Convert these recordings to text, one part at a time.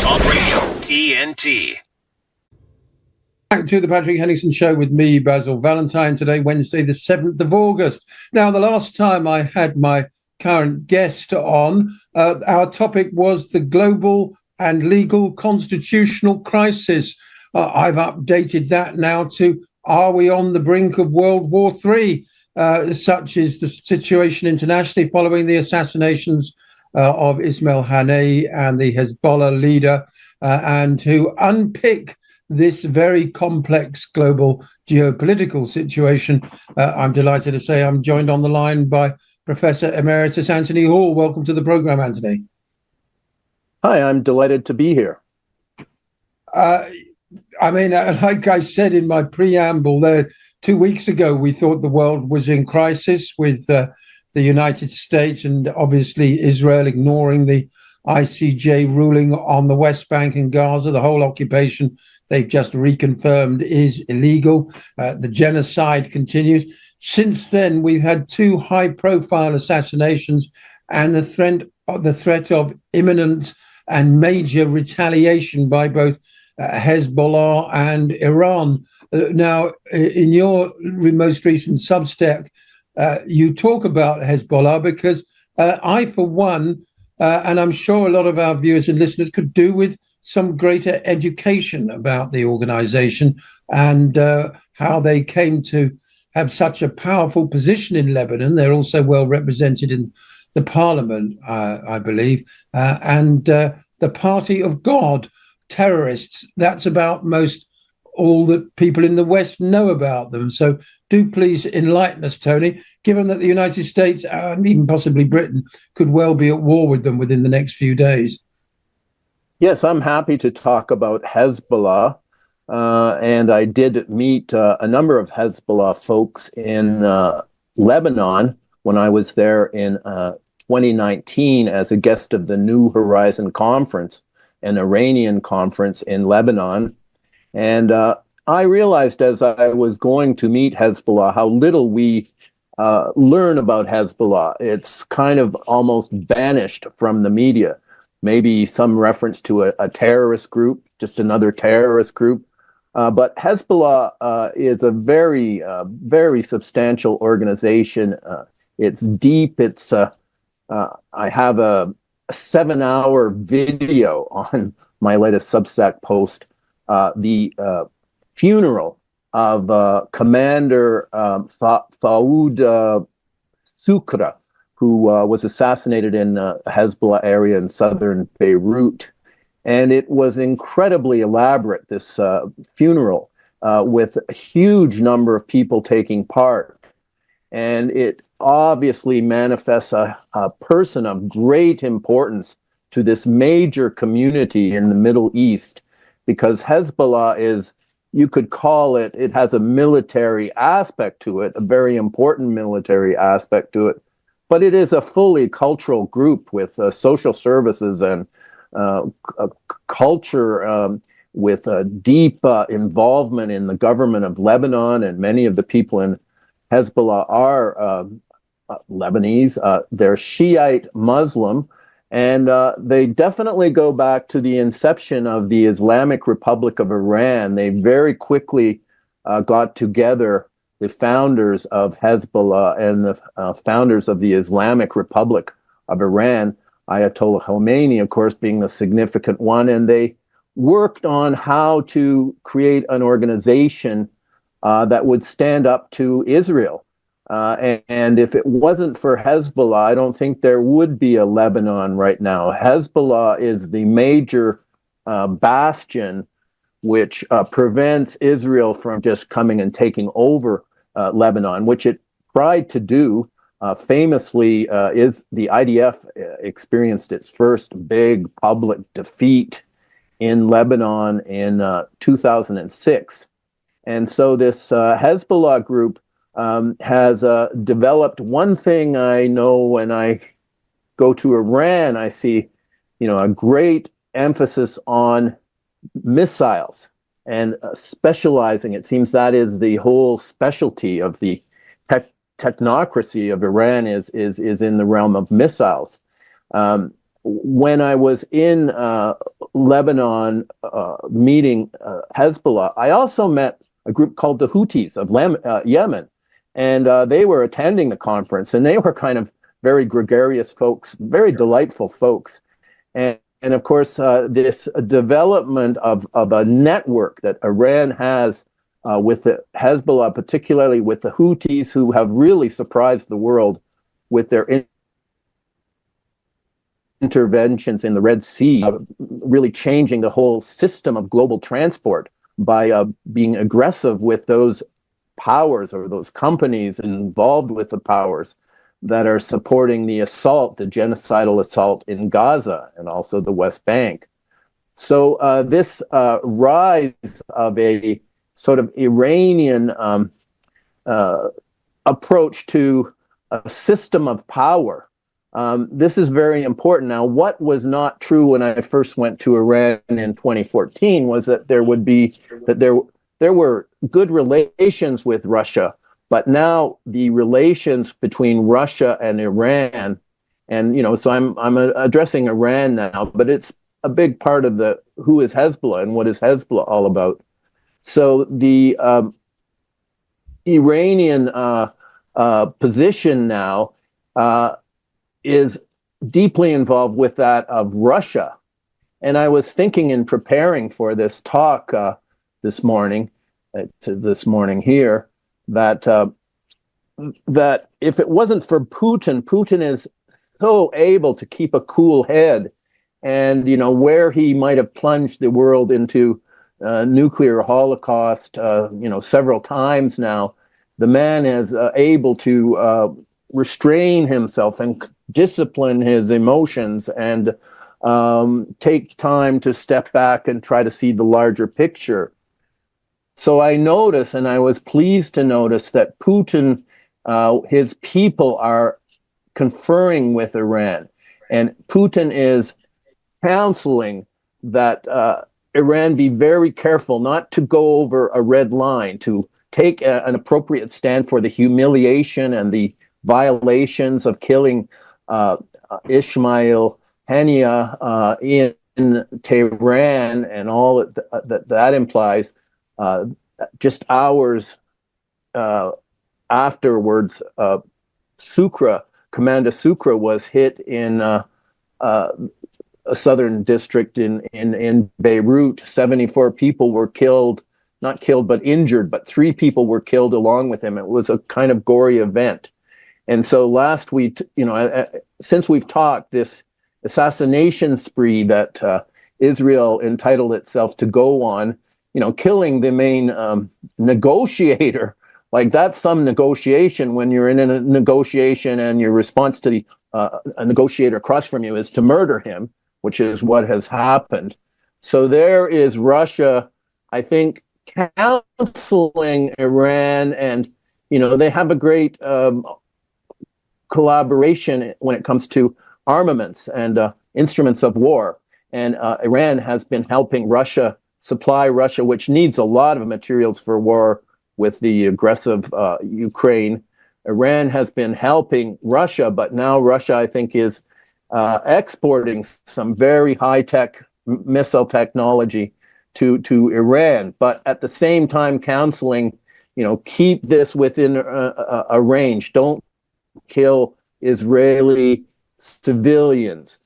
Talk Radio, TNT. Back to the Patrick Henningsen Show with me, Basil Valentine, today, Wednesday, the 7th of August. Now, the last time I had my current guest on, our topic was the global and legal constitutional crisis. I've updated that now to, are we on the brink of World War III? Such is the situation internationally following the assassinations of Ismail Haniyeh and the Hezbollah leader, and to unpick this very complex global geopolitical situation, I'm delighted to say I'm joined on the line by Professor Emeritus Tony Hall. Welcome to the program, Anthony. Hi, I'm delighted to be here. Like I said in my preamble, 2 weeks ago, we thought the world was in crisis with the United States and obviously Israel ignoring the ICJ ruling on the West Bank and Gaza. The whole occupation they've just reconfirmed is illegal. The genocide continues. Since then, we've had two high-profile assassinations and the threat of imminent and major retaliation by both Hezbollah and Iran. Now, in your most recent Substack, you talk about Hezbollah because I, for one, and I'm sure a lot of our viewers and listeners could do with some greater education about the organization and how they came to have such a powerful position in Lebanon. They're also well represented in the parliament, I believe, and the Party of God, terrorists. That's about most all that people in the West know about them. So do please enlighten us, Tony, given that the United States and even possibly Britain could well be at war with them within the next few days. Yes, I'm happy to talk about Hezbollah. And I did meet a number of Hezbollah folks in Lebanon when I was there in 2019 as a guest of the New Horizon Conference, an Iranian conference in Lebanon. And I realized as I was going to meet Hezbollah how little we learn about Hezbollah. It's kind of almost banished from the media. Maybe some reference to a terrorist group, just another terrorist group. But Hezbollah is a very, very substantial organization. It's deep. I have a 7-hour video on my latest Substack post, the funeral of Commander Faoud Sukra, who was assassinated in Hezbollah area in southern Beirut. And it was incredibly elaborate, this funeral, with a huge number of people taking part. And it obviously manifests a person of great importance to this major community in the Middle East, because Hezbollah is, you could call it, it has a military aspect to it, a very important military aspect to it, but it is a fully cultural group with social services and culture, with a deep involvement in the government of Lebanon, and many of the people in Hezbollah are Lebanese. They're Shiite Muslim, and they definitely go back to the inception of the Islamic Republic of Iran. They very quickly got together, the founders of Hezbollah and the founders of the Islamic Republic of Iran, Ayatollah Khomeini, of course, being the significant one, and they worked on how to create an organization that would stand up to Israel. And if it wasn't for Hezbollah, I don't think there would be a Lebanon right now. Hezbollah is the major bastion which prevents Israel from just coming and taking over Lebanon, which it tried to do. Famously, is the IDF experienced its first big public defeat in Lebanon in 2006. And so this Hezbollah group has developed one thing. I know when I go to Iran, I see, a great emphasis on missiles and specializing. It seems that is the whole specialty of the technocracy of Iran is in the realm of missiles. when I was in Lebanon meeting Hezbollah, I also met a group called the Houthis of Yemen, and they were attending the conference, and they were kind of very gregarious folks, very delightful folks. And of course, this development of a network that Iran has with the Hezbollah, particularly with the Houthis, who have really surprised the world with their interventions in the Red Sea, really changing the whole system of global transport by being aggressive with those powers or those companies involved with the powers that are supporting the assault, the genocidal assault in Gaza and also the West Bank. So this rise of a sort of Iranian approach to a system of power, this is very important. Now, what was not true when I first went to Iran in 2014 was that there were good relations with Russia. But now the relations between Russia and Iran, and so I'm addressing Iran now, but it's a big part of who is Hezbollah and what is Hezbollah all about. So the Iranian position now is deeply involved with that of Russia. And I was thinking in preparing for this talk this morning here, that if it wasn't for Putin is so able to keep a cool head, and where he might have plunged the world into nuclear holocaust, several times now, the man is able to restrain himself and discipline his emotions and take time to step back and try to see the larger picture. So I noticed, and I was pleased to notice, that Putin, his people are conferring with Iran, and Putin is counseling that Iran be very careful not to go over a red line, to take an appropriate stand for the humiliation and the violations of killing Ismail Hania in Tehran and all that implies. Just hours afterwards, Commander Sucre was hit in a southern district in Beirut. 74 people were killed, not killed, but injured, but 3 people were killed along with him. It was a kind of gory event. And so last week, since we've talked, this assassination spree that Israel entitled itself to go on, killing the main negotiator, like that's some negotiation when you're in a negotiation and your response to a negotiator across from you is to murder him, which is what has happened. So there is Russia, I think, counseling Iran, and they have a great collaboration when it comes to armaments and instruments of war. And Iran has been helping supply Russia, which needs a lot of materials for war with the aggressive Ukraine. Iran has been helping Russia, but now Russia, I think, is exporting some very high-tech missile technology to Iran, but at the same time counseling, keep this within a range. Don't kill Israeli civilians.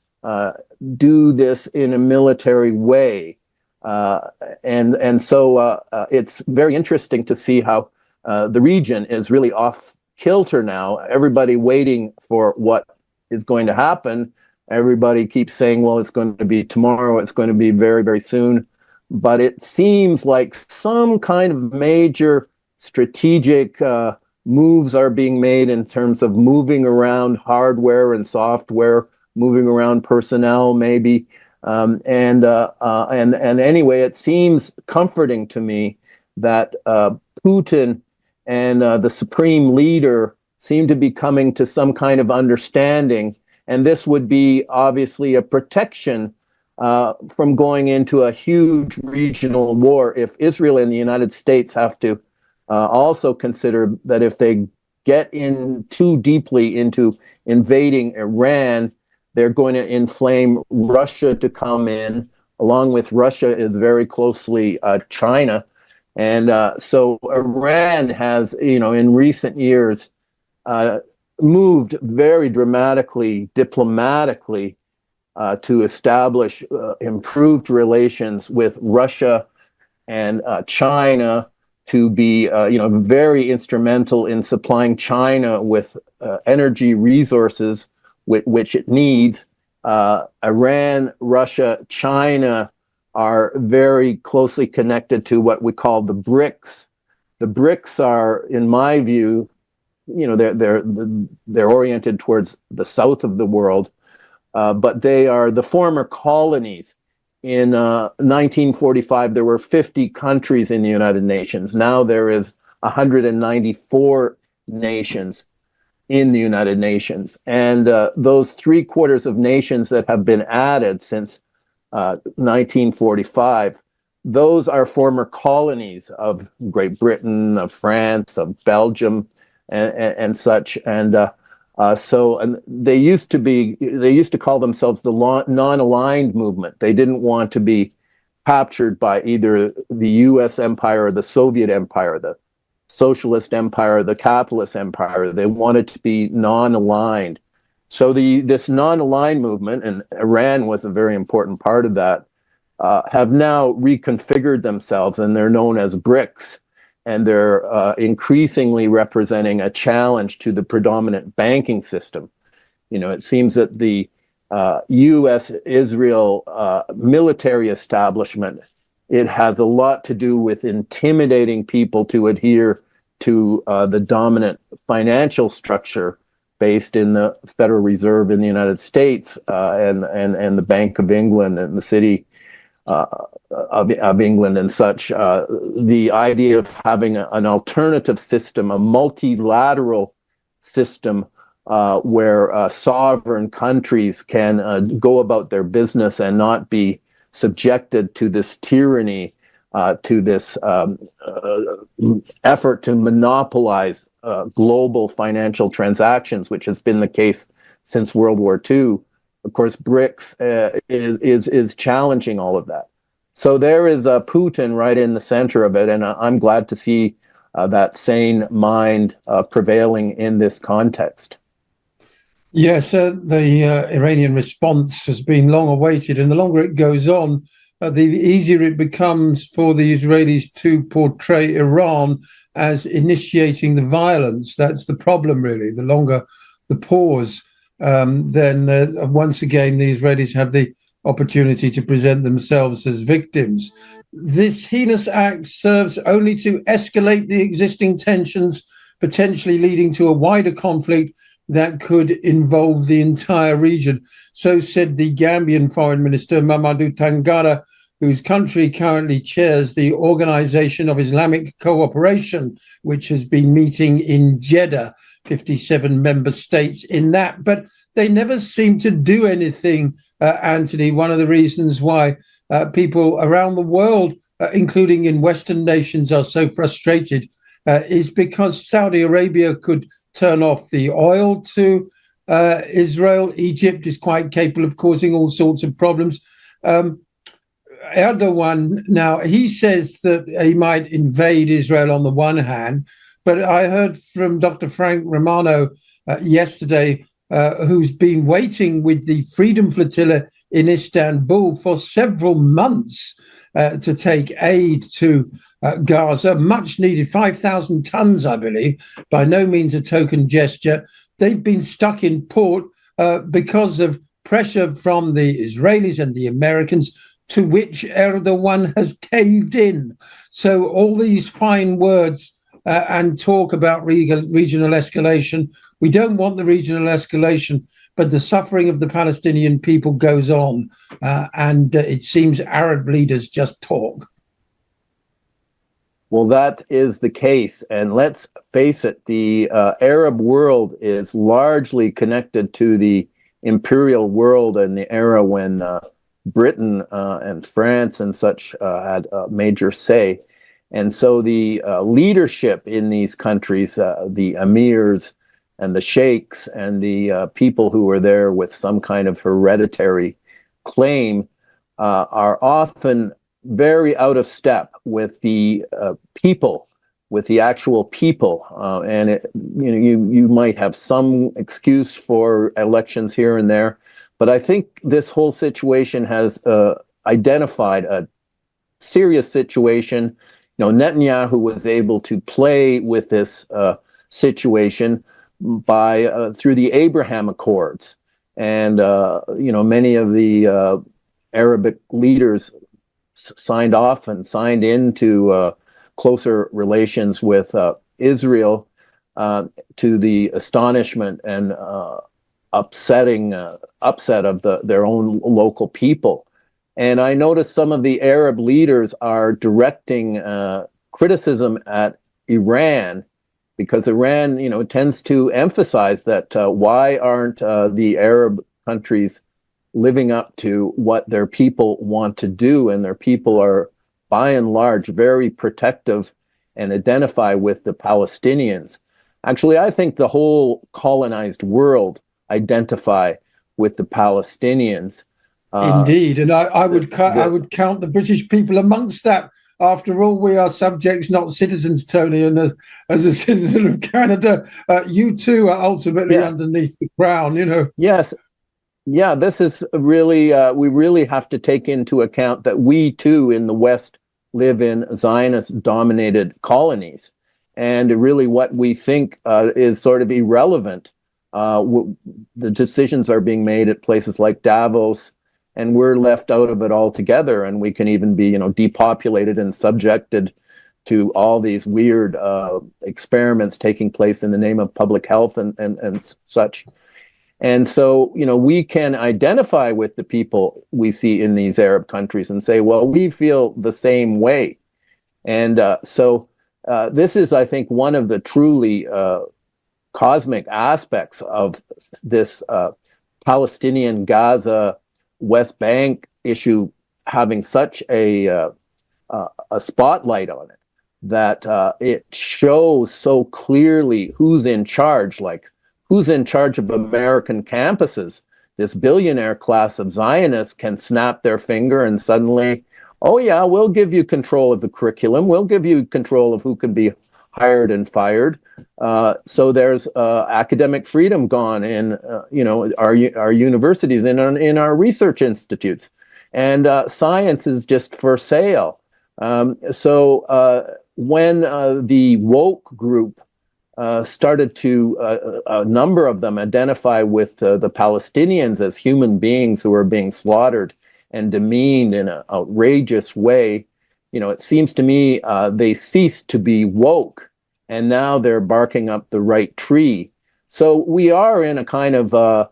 Do this in a military way. And so it's very interesting to see how the region is really off kilter now. Everybody waiting for what is going to happen. Everybody keeps saying, well, it's going to be tomorrow. It's going to be very, very soon. But it seems like some kind of major strategic moves are being made in terms of moving around hardware and software, moving around personnel, maybe. And anyway, it seems comforting to me that Putin and the supreme leader seem to be coming to some kind of understanding. And this would be obviously a protection from going into a huge regional war if Israel and the United States have to also consider that if they get in too deeply into invading Iran, They're going to inflame Russia to come in. Along with Russia is very closely China. And so Iran has, in recent years, moved very dramatically, diplomatically, to establish improved relations with Russia and China, to be, very instrumental in supplying China with energy resources which it needs. Iran, Russia, China are very closely connected to what we call the BRICS. The BRICS are, in my view, they're oriented towards the south of the world, but they are the former colonies. In 1945, there were 50 countries in the United Nations. Now there is 194 nations in the United Nations. And those 3/4 of nations that have been added since 1945, those are former colonies of Great Britain, of France, of Belgium, and such. And they used to call themselves the non-aligned movement. They didn't want to be captured by either the U.S. empire or the Soviet empire, the socialist empire, the capitalist empire. They wanted to be non-aligned. So this non-aligned movement, and Iran was a very important part of that, have now reconfigured themselves, and they're known as BRICS. And they're increasingly representing a challenge to the predominant banking system. It seems that the U.S. Israel military establishment, it has a lot to do with intimidating people to adhere to the dominant financial structure based in the Federal Reserve in the United States and the Bank of England and the City of England and such. The idea of having an alternative system, a multilateral system where sovereign countries can go about their business and not be subjected to this tyranny, to this effort to monopolize global financial transactions, which has been the case since World War II. Of course, BRICS is challenging all of that. So there is Putin right in the center of it, and I'm glad to see that sane mind prevailing in this context. Yes, the Iranian response has been long awaited, and the longer it goes on, the easier it becomes for the Israelis to portray Iran as initiating the violence. That's the problem, really. The longer the pause, then once again, the Israelis have the opportunity to present themselves as victims. This heinous act serves only to escalate the existing tensions, potentially leading to a wider conflict that could involve the entire region. So said the Gambian Foreign Minister, Mamadou Tangara, whose country currently chairs the Organization of Islamic Cooperation, which has been meeting in Jeddah, 57 member states in that. But they never seem to do anything, Anthony. One of the reasons why people around the world, including in Western nations, are so frustrated is because Saudi Arabia could turn off the oil to Israel. Egypt is quite capable of causing all sorts of problems. Erdogan, now, he says that he might invade Israel on the one hand, but I heard from Dr. Frank Romano yesterday, who's been waiting with the Freedom Flotilla in Istanbul for several months to take aid to Gaza, much needed, 5,000 tons, I believe, by no means a token gesture. They've been stuck in port because of pressure from the Israelis and the Americans, to which Erdogan has caved in. So all these fine words and talk about regional escalation, we don't want the regional escalation, but the suffering of the Palestinian people goes on, and it seems Arab leaders just talk. Well, that is the case. And let's face it, the Arab world is largely connected to the imperial world and the era when Britain and France and such had a major say. And so the leadership in these countries, the emirs, and the sheikhs and the people who are there with some kind of hereditary claim are often very out of step with the people, with the actual people, and you might have some excuse for elections here and there, but I think this whole situation has identified a serious situation. Netanyahu was able to play with this situation by through the Abraham Accords, and many of the Arabic leaders signed off and signed into closer relations with Israel, to the astonishment and upset of their own local people. And I noticed some of the Arab leaders are directing criticism at Iran, because Iran, tends to emphasize that why aren't the Arab countries living up to what their people want to do, and their people are by and large very protective and identify with the Palestinians. Actually, I think the whole colonized world identify with the Palestinians. Indeed, and I would count the British people amongst that. After all, we are subjects, not citizens, Tony. And as a citizen of Canada, you too are ultimately underneath the crown. Yes, yeah. This is really we really have to take into account that we too in the West live in Zionist-dominated colonies, and really what we think is sort of irrelevant. The decisions are being made at places like Davos, and we're left out of it altogether, and we can even be, depopulated and subjected to all these weird experiments taking place in the name of public health and such. And so, we can identify with the people we see in these Arab countries and say, well, we feel the same way. And so this is, I think, one of the truly cosmic aspects of this Palestinian Gaza West Bank issue having such a spotlight on it, that it shows so clearly who's in charge, like who's in charge of American campuses. This billionaire class of Zionists can snap their finger and suddenly, oh yeah, we'll give you control of the curriculum. We'll give you control of who can be hired and fired. So there's academic freedom gone in, our universities, in our research institutes, and science is just for sale. So when the woke group started to, a number of them identify with the Palestinians as human beings who are being slaughtered and demeaned in an outrageous way, it seems to me they ceased to be woke, and now they're barking up the right tree. So we are in a kind of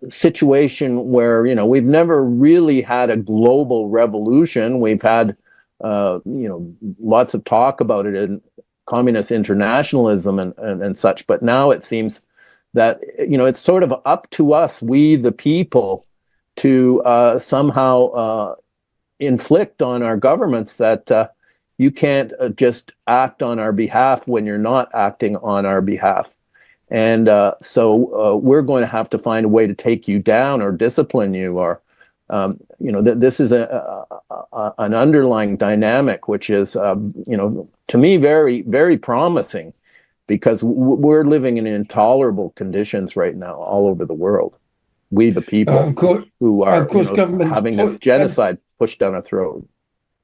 situation where, we've never really had a global revolution. We've had, lots of talk about it in communist internationalism and such, but now it seems that, it's sort of up to us, we the people, to somehow inflict on our governments that you can't just act on our behalf when you're not acting on our behalf. And so we're going to have to find a way to take you down or discipline you, or, this is an underlying dynamic, which is, to me, very, very promising, because we're living in intolerable conditions right now all over the world. We, the people, who are having this genocide pushed down our throat.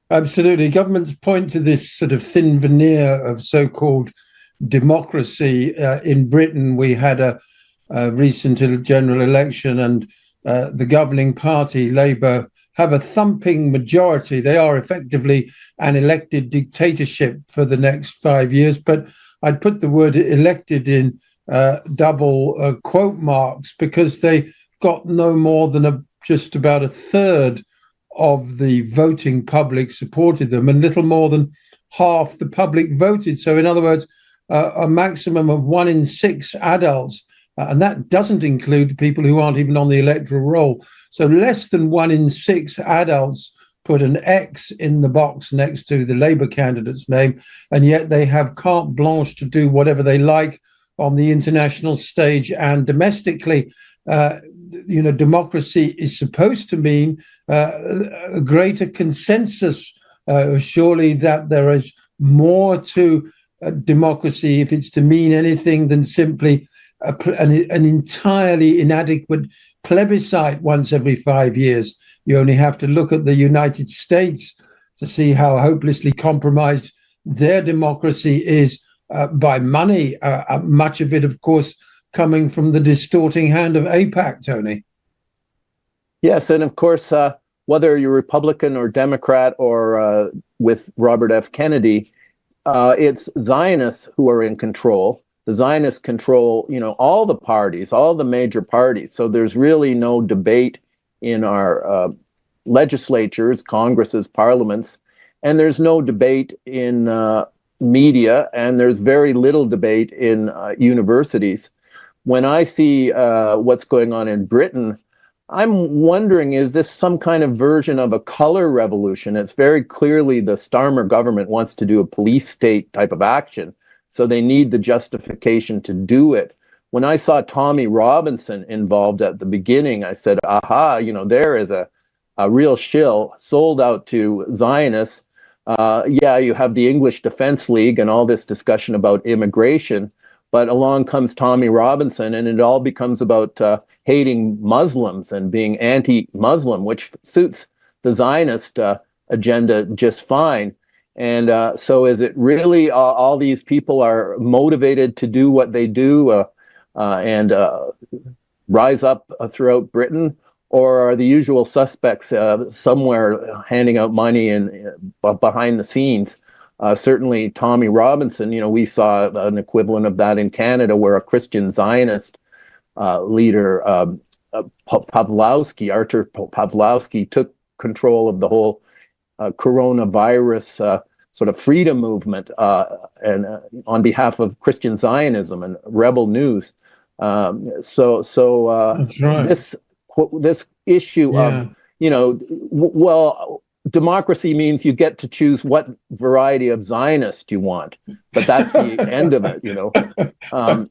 Absolutely. Governments point to this sort of thin veneer of so-called democracy. In Britain, we had a recent general election, and the governing party, Labour, have a thumping majority. They are effectively an elected dictatorship for the next 5 years. But I'd put the word elected in double quote marks, because they got no more than just about a third of the voting public supported them, and little more than half the public voted. So in other words, a maximum of 1 in 6 adults, and that doesn't include people who aren't even on the electoral roll. So less than 1 in 6 adults put an X in the box next to the Labour candidate's name, and yet they have carte blanche to do whatever they like on the international stage and domestically. Democracy is supposed to mean a greater consensus. Surely that there is more to democracy if it's to mean anything than simply an entirely inadequate plebiscite once every 5 years. You only have to look at the United States to see how hopelessly compromised their democracy is by money, much of it, of course, coming from the distorting hand of AIPAC, Tony. Yes, and of course, whether you're Republican or Democrat or with Robert F. Kennedy, it's Zionists who are in control. The Zionists control, all the parties, all the major parties. So there's really no debate in our legislatures, Congresses, parliaments, and there's no debate in media, and there's very little debate in universities. When I see what's going on in Britain, I'm wondering, is this some kind of version of a color revolution? It's very clearly the Starmer government wants to do a police state type of action, so they need the justification to do it. When I saw Tommy Robinson involved at the beginning, I said, aha, there is a real shill sold out to Zionists. You have the English Defense League and all this discussion about immigration, but along comes Tommy Robinson, and it all becomes about hating Muslims and being anti-Muslim, which suits the Zionist agenda just fine. And so is it really all these people are motivated to do what they do and rise up throughout Britain? Or are the usual suspects somewhere handing out money and behind the scenes? Certainly Tommy Robinson, we saw an equivalent of that in Canada, where a Christian Zionist leader, Artur Pawlowski, took control of the whole coronavirus sort of freedom movement and on behalf of Christian Zionism and Rebel News. That's right. This issue of, democracy means you get to choose what variety of Zionist you want, but that's the end of it, and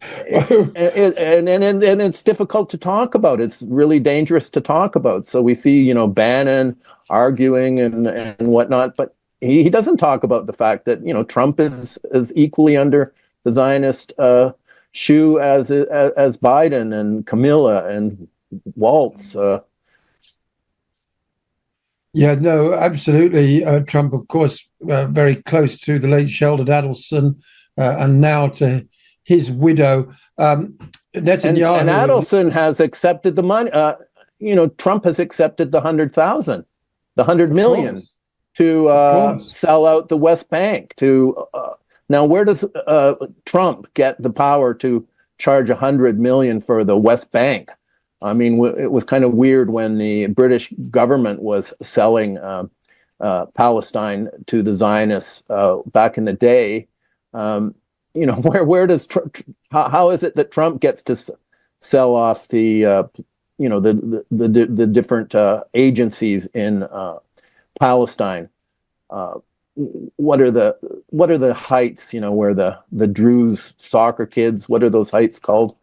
it's difficult to talk about. It's really dangerous to talk about. So we see, Bannon arguing and whatnot, but he doesn't talk about the fact that, Trump is equally under the Zionist shoe as Biden and Camilla and Waltz. Absolutely. Trump, of course, very close to the late Sheldon Adelson, and now to his widow. Netanyahu. And Adelson has accepted the money. Trump has accepted the 100,000, the 100 million to sell out the West Bank. Now, where does Trump get the power to charge 100 million for the West Bank? I mean, it was kind of weird when the British government was selling Palestine to the Zionists back in the day. Where does how is it that Trump gets to sell off the different agencies in Palestine? What are the heights? Where the Druze soccer kids? What are those heights called?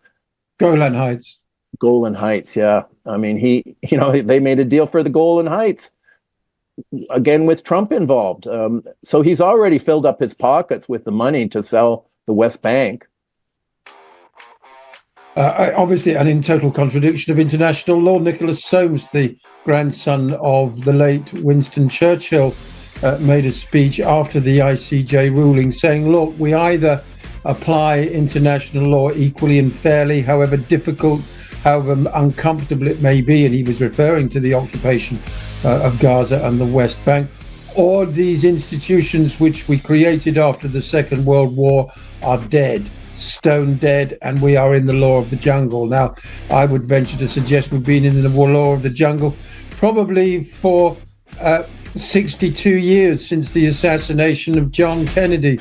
Golan Heights. Golan Heights, yeah. I mean, they made a deal for the Golan Heights, again with Trump involved. So he's already filled up his pockets with the money to sell the West Bank. Obviously, and in total contradiction of international law, Nicholas Soames, the grandson of the late Winston Churchill, made a speech after the ICJ ruling saying, look, we either apply international law equally and fairly, however difficult, however uncomfortable it may be, and he was referring to the occupation of Gaza and the West Bank, or these institutions which we created after the Second World War are dead, stone dead, and we are in the law of the jungle. Now, I would venture to suggest we've been in the law of the jungle probably for 62 years since the assassination of John Kennedy.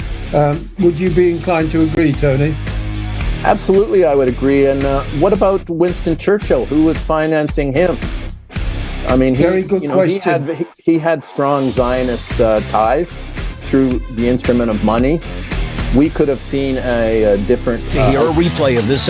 Would you be inclined to agree, Tony? Absolutely, I would agree. And what about Winston Churchill? Who was financing him? I mean, very good question. He had strong Zionist ties through the instrument of money. we could have seen a different. To hear a replay of this